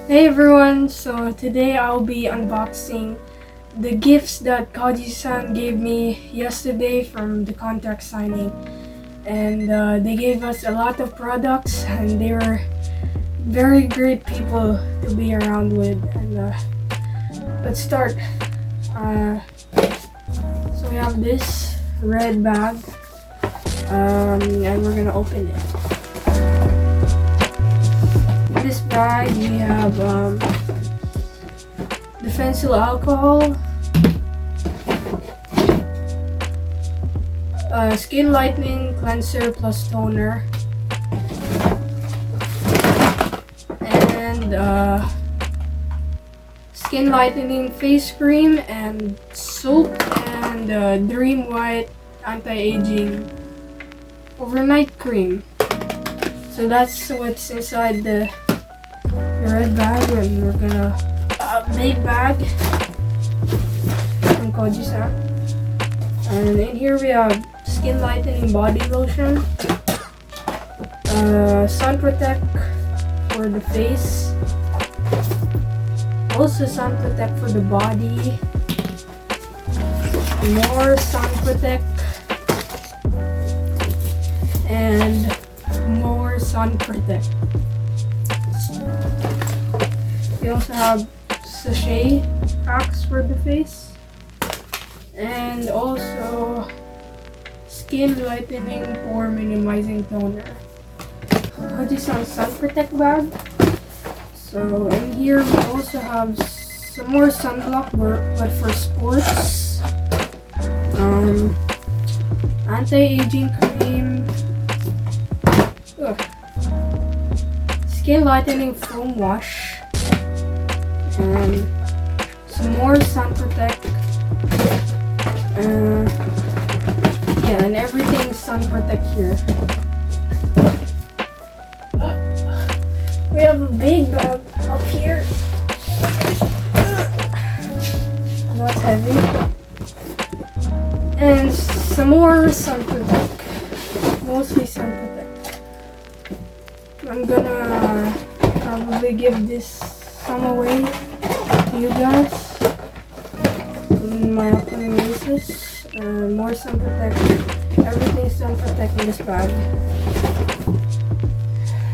Hey everyone, so today I'll be unboxing the gifts that Kojie-san gave me yesterday from the contract signing. And they gave us a lot of products and they were very great people to be around with. And let's start. So we have this red bag and we're gonna open it. In this bag we have defensive alcohol, skin lightening cleanser plus toner, and skin lightening face cream and soap, and Dream White anti-aging overnight cream. So that's what's inside the red bag, and we're gonna big bag from Kojie-san. And in here we have skin lightening body lotion, sun protect for the face, also sun protect for the body, more sun protect, and more sun protect. We also have sachet packs for the face, and also skin lightening or minimizing toner. Kojie-san sun protect bag. So in here we also have some more sunblock, but for sports. Anti-aging cream. Skin lightening foam wash. And some more sun protect. Yeah, and everything sun protect here. We have a big bag up here. That's heavy. And some more sun protect. Mostly sun protect. I'm gonna probably give this some away to you guys in my upcoming races. More sun protect. Everything sun protect in this bag.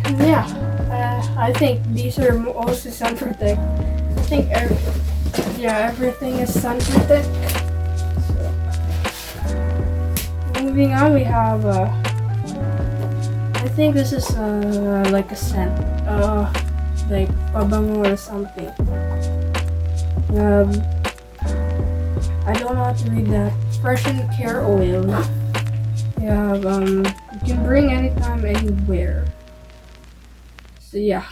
And yeah, I think these are also sun protect. I think everything is sun protect. So, moving on, we have I think this is like a scent, like pabango or something. I don't know how to read that. Freshen care oil. You have you can bring anytime, anywhere. So yeah,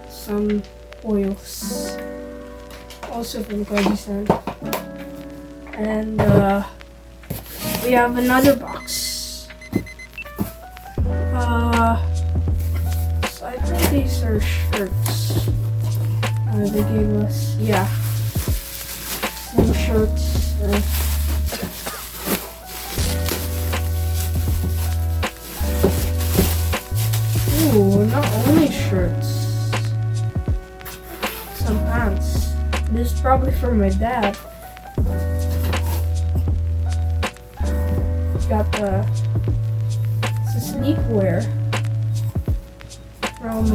some oils, also from Kojie-san. And we have another box. So I think these are shirts. They gave us, yeah, some shirts. Ooh, not only shirts, some pants. This is probably for my dad. Got it's a sleepwear from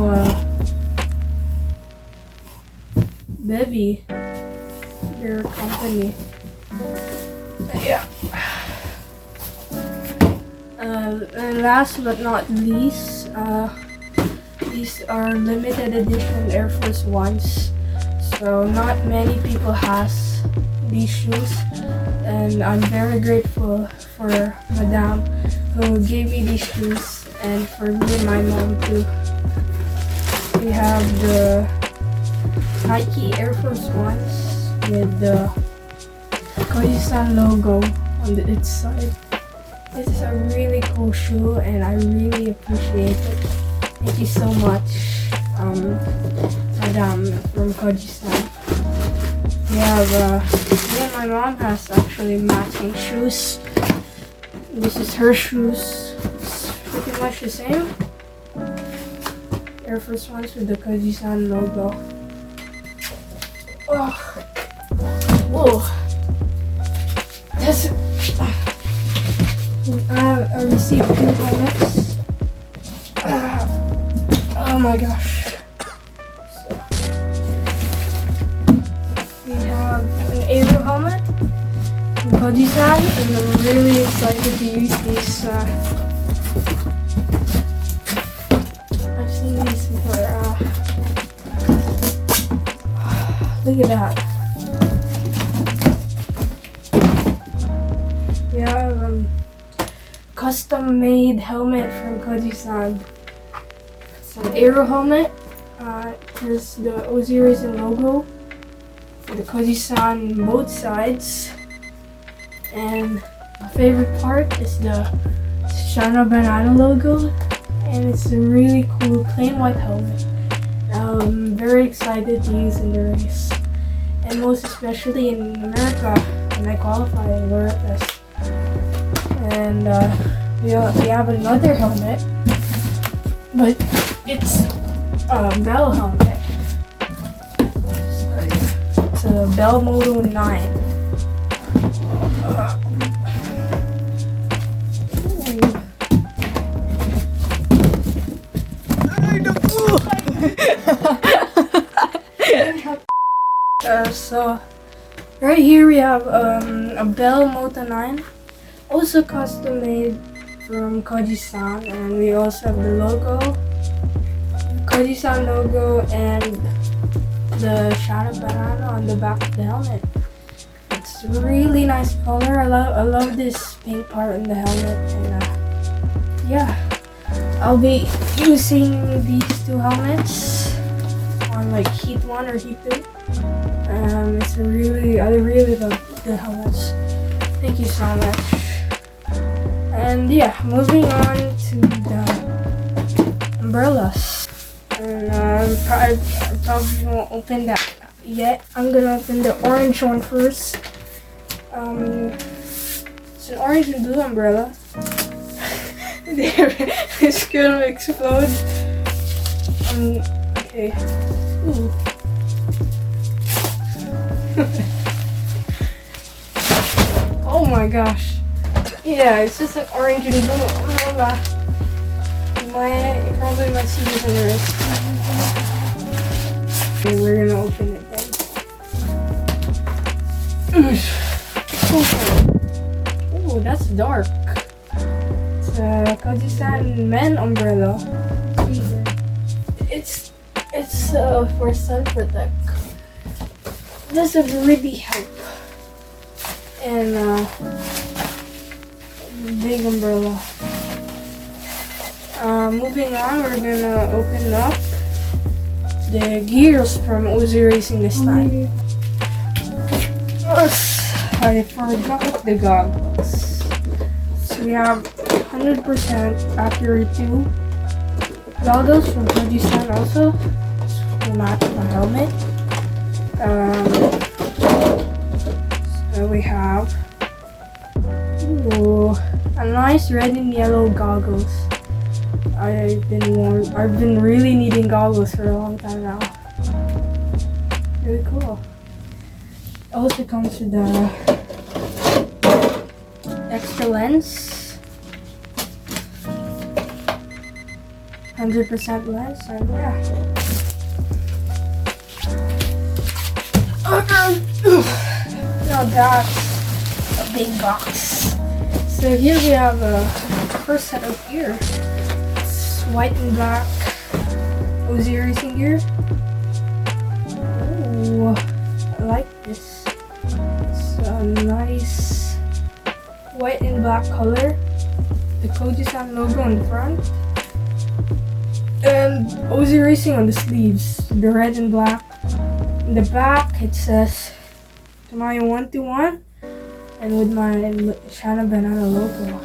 Bevy, their company. Yeah. And last but not least, these are limited edition Air Force Ones. So not many people has these shoes, and I'm very grateful for Madame who gave me these shoes, and for me and my mom too. We have the Nike Air Force Ones with the Kojie-san logo on its side. This is a really cool shoe and I really appreciate it. Thank you so much, Madame from Kojie-san. We have, me and my mom has actually matching shoes. This is her shoes. It's pretty much the same. Air Force Ones with the Kojie logo. Oh, whoa! That's. I received 2 helmets. Oh my gosh! So, we have an Aero helmet from Kojie, and I'm really excited to use these. I've seen these before. Look at that. We have custom made helmet from Kojie. It's an Aero helmet. There's the Kojie Racing logo for the Kojie on both sides. And my favorite part is the Shana logo. And it's a really cool plain white helmet. I'm very excited to use in the race. And most especially in America, when I qualify, I wear this. And we have another helmet, but it's a Bell helmet. It's a Bell Moto 9. So right here we have a Bell Moto 9, also custom made from Kojie, and we also have the logo, Kojie logo, and the Shana banana on the back of the helmet. It's a really nice color. I love this pink part in the helmet, and yeah, I'll be using these 2 helmets on like Heat 1 or Heat 2. I really love the helmets. Thank you so much. And yeah, moving on to the umbrellas. And I probably won't open that yet. I'm gonna open the orange one first. It's an orange and blue umbrella. It's gonna explode. Okay. Ooh. Oh my gosh. Yeah, it's just an orange and blue. You probably might see this in the wrist. Okay, we're gonna open it then. Oh, that's dark. It's a Kojie men umbrella. It's for sun protect. This would really help. And big umbrella. Moving on, we're gonna open up the gears from Kojie Racing this time. I forgot the goggles. So we have 100% accurate 2 goggles from Kojie also to match my helmet. So we have a nice red and yellow goggles. I've been really needing goggles for a long time now. Really cool. It also comes with the extra lens, 100% lens, and yeah. Now that's a big box. So here we have a first set of gear. It's white and black Kojie Racing gear. Oh, I like this. It's a nice white and black color. The Kojie logo on the front. And Kojie Racing on the sleeves. The red and black. In the back it says Tamayo 121 and with my Shana logo.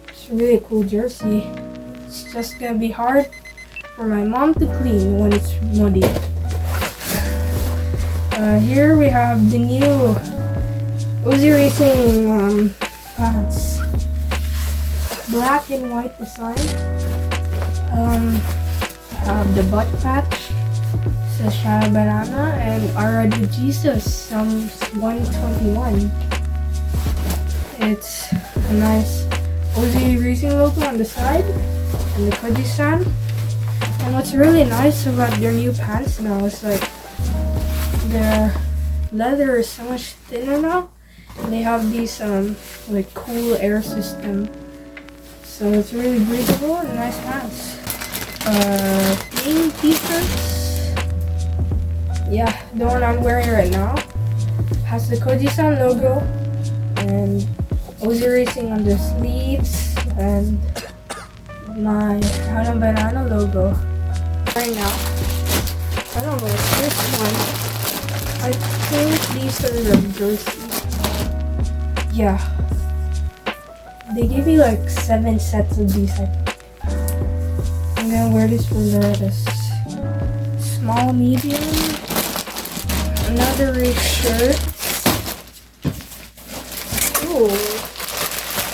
It's a really cool jersey. It's just gonna be hard for my mom to clean when it's muddy. Here we have the new Kojie Racing pants. Black and white design. have the butt patch, the Shana banana, and already Jesus, some 121. It's a nice Kojie Racing logo on the side, and the Kojie stand. And what's really nice about their new pants now is like their leather is so much thinner now, and they have these like cool air system, so it's really breathable and nice pants. Plain t-shirts. Yeah, the one I'm wearing right now has the Kojie-san logo and Kojie Racing on the sleeves and my Shana banana logo. Right now, I don't know, this one, I think these are the jerseys. Yeah, they gave me like 7 sets of these. I'm gonna wear this for the small, medium. Another race shirt. Ooh,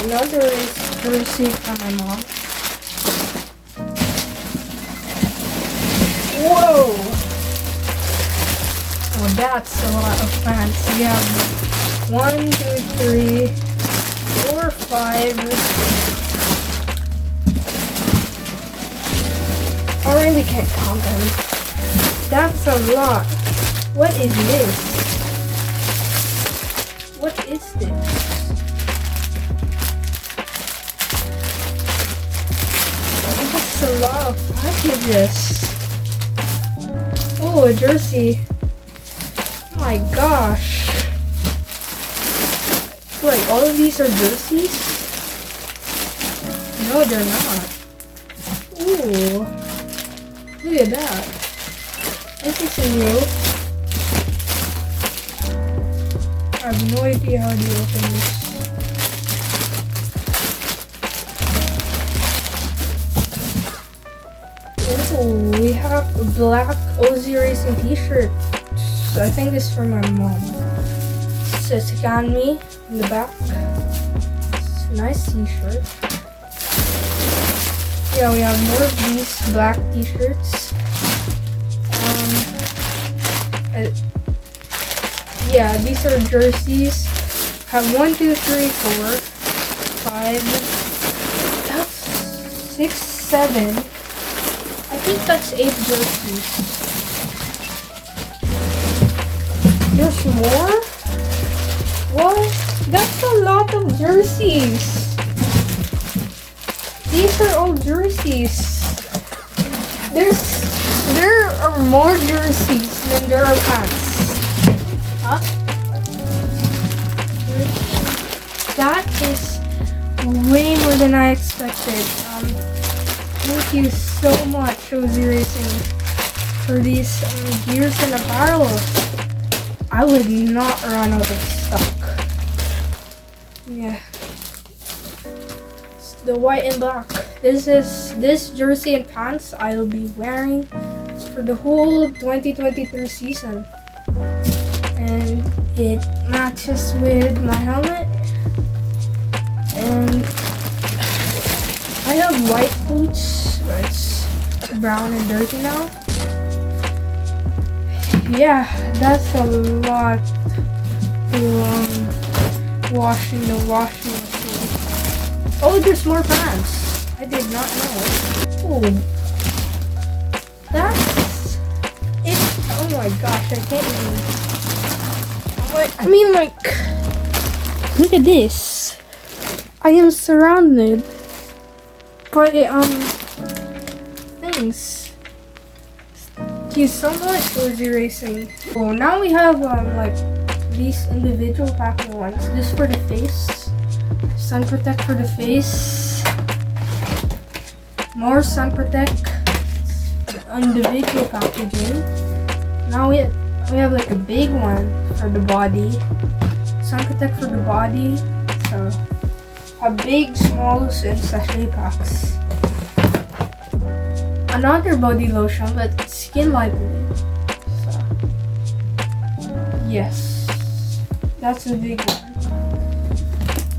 another race jersey from my mom. Whoa! Oh, that's a lot of pants. We have 1, 2, 3, 4, 5. I really can't count them. That's a lot. What is this? What is this? That's a lot of packages. Oh, a jersey. Oh my gosh. Wait, all of these are jerseys? No, they're not. Ooh. Look at that. This is new. I have no idea how to open this. Oh, we have a black Kojie Racing t-shirt. I think this is for my mom. It says "Scan Me" in the back. It's a nice t-shirt. Yeah, we have more of these black t-shirts. Yeah, these are jerseys. Have 1, 2, 3, 4, 5. That's 6, 7. I think that's 8 jerseys. There's more? What? That's a lot of jerseys. These are all jerseys. There are more jerseys than there are pants. Huh? That is way more than I expected. Thank you so much, Kojie Racing, for these gears and apparel. I would not run out of stock. Yeah. It's the white and black. This jersey and pants I'll be wearing for the whole 2023 season. And it matches with my helmet. And I have white boots, but it's brown and dirty now. Yeah, that's a lot to wash in the washing machine. Oh, there's more pants. I did not know. Oh, that's it. Oh my gosh, I can't even. I mean, like, look at this. I am surrounded by things. Thank you so much, Kojie Racing. Oh, now we have like these individual packing ones. This for the face, sun protect for the face, more sun protect, individual packaging. Now we have like a big one for the body, sun protect for the body. So a big, smalls, and sachet packs. Another body lotion, but skin lightening. So, yes, that's a big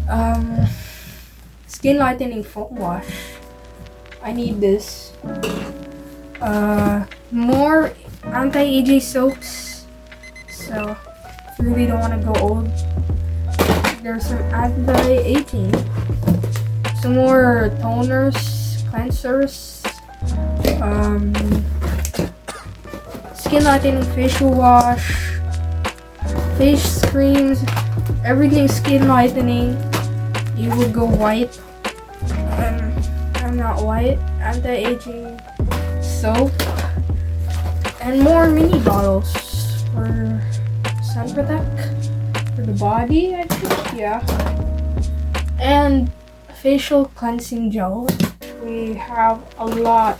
one. Skin lightening foam wash. I need this. more anti-aging soaps. So if you really don't want to go old, there's some anti-aging. Some more toners, cleansers, skin lightening facial wash, face creams, everything skin lightening. You will go white. I'm not white. Anti-aging soap and more mini bottles for sun protect for the body, I think. Yeah, and facial cleansing gel. We have a lot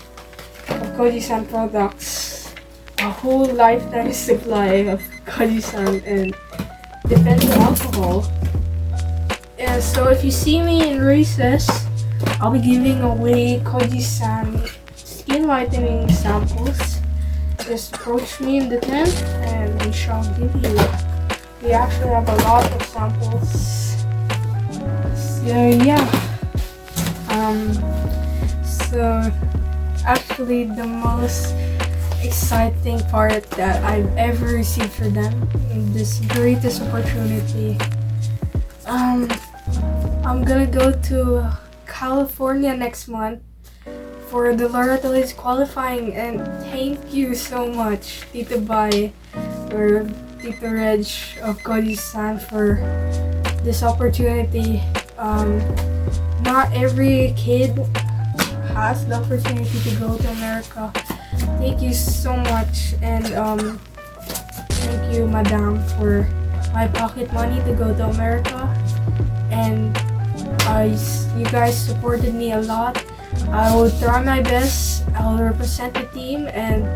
of Kojie San products, a whole lifetime supply of Kojie San and depending alcohol. And so if you see me in recess, I'll be giving away Kojie San skin whitening samples. Just approach me in the tent and we shall give you. We actually have a lot of samples. So yeah. So actually the most exciting part that I've ever received for them, this greatest opportunity. I'm gonna go to California next month for the Lauratolis qualifying, and thank you so much Tito Bai or Tito Reg of Kojie San for this opportunity. Not every kid has the opportunity to go to America. Thank you so much, and thank you Madam for my pocket money to go to America, and you guys supported me a lot. I will try my best. I'll represent the team and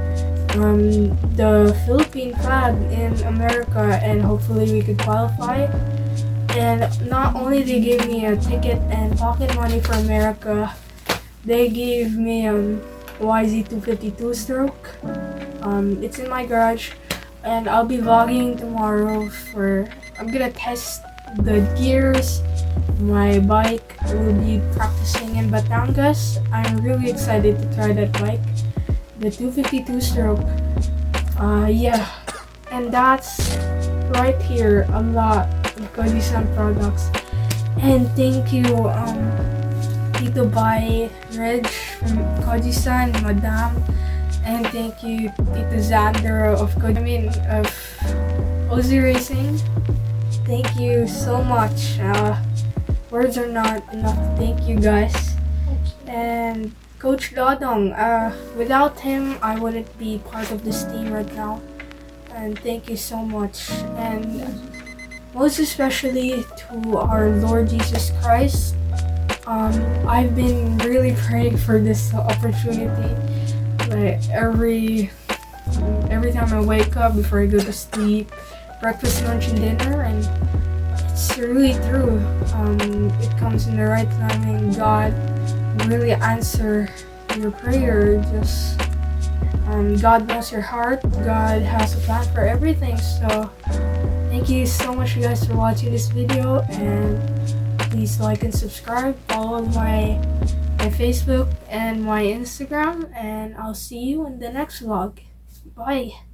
the Philippine flag in America, and hopefully we could qualify. And not only they gave me a ticket and pocket money for America, they gave me YZ252 stroke. It's in my garage, and I'll be vlogging tomorrow. I'm gonna test the gears. My bike will be practicing in Batangas. I'm really excited to try that bike, the 252 stroke. Yeah, and that's right here a lot of Kojie San products. And thank you Tito Bai, Reg from Kojie San, Madam, and thank you Tito Xander of Ozzy Racing. Thank you so much. Words are not enough to thank you guys. And Coach Dodong, without him I wouldn't be part of this team right now. And thank you so much. And most especially to our Lord Jesus Christ. I've been really praying for this opportunity. Like every time I wake up, before I go to sleep, breakfast, lunch, and dinner, and it's really true. It comes in the right time, and God really answer your prayer. Just God knows your heart. God has a plan for everything. So thank you so much, you guys, for watching this video, and please like and subscribe. Follow my Facebook and my Instagram, and I'll see you in the next vlog. Bye.